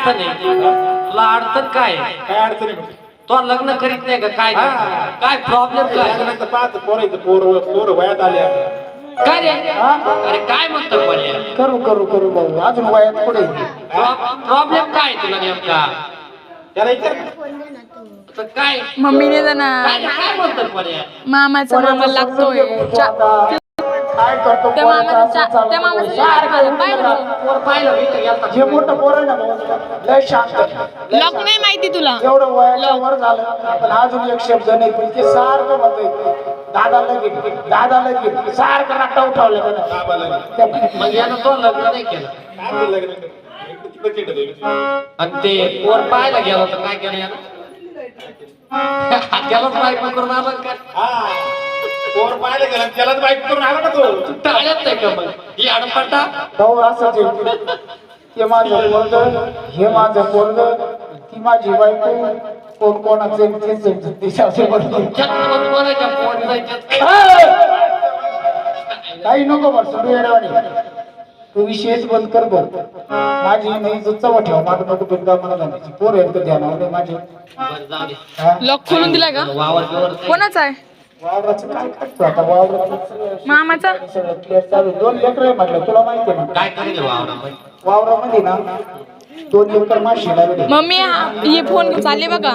अडचण आहे तुला अडचण काय काय अडचण आहे तो लग्न करीत नाही का काय काय प्रॉब्लेम काय लग्नाचं पाहत पोर वयात आल्या काय रे अरे काय म्हणतो पर्या करू करू करू भाऊ अजून वयात पुढे प्रॉब्लेम काय तुला नेमका त्याला विचार तर काय मम्मीने जाणार काय म्हणतो पर्या मामाचा मामा लागतोय काय करतो त्या मामाचं पाहिलं मी तर गेलता. जे मोठं पोर आहे ना भाऊ, लय शांत लॉक नाही माहिती तुला एवढं वयाच्या वर झालं पण अजून एक शब्द नाही पण ते सारखं म्हणतोय दादा लगेच सारखं नाट्य उठवलं त्यानं. मग यानं तो लग्न नाही केलं काय लग्न तिकडे चिडलं आणि ते पोर पाहायला गेला होता काय केलं यानं त्यालाच बायको करून आला का हा पोर पाहायला गेला त्यालाच बाईक करून आला ना तो टाळ्यात नाही का मग ही अडपटा भाऊ असंच आहे. ते माझं पोरग हे माझं पोरग ती माझी बायको कोण कोणाचं कोणाच्या पोर जायच्यात काही नको बस सोडू येण्यावानी. तू विषयच बंद कर बोल माझी नाही चव ठेव माझं नको बिंदा मला जाण्याची पोर आहेत का ध्यानावर नाही माझे बरं, जाऊ दे. हा? लॉक खोलून दिला का वावर बिवर कोणाचा आहे वावराचं काय करतो आता वावराचं मामाचा सगळं clear चालू आहे. 2 लेकरं आहे म्हटलं तुला माहिती आहे ना काय करेल वावरामध्ये वावरामध्ये ना 2 एकर माशी लागली मम्मी हे फोन घेऊन चालले बघा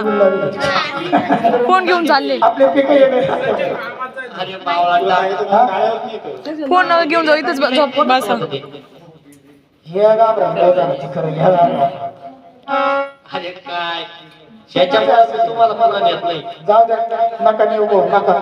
फोन घेऊन चालले आपले पिकं येणे अरे बावळा फोन घेऊन जाऊ इथंच झोप बसा हे गाभरा खरं ह्या गाभरा अरे काय ह्याच्या पासून तुम्हाला मला येत नाही जाऊ द्या नका नेऊ भाऊ नका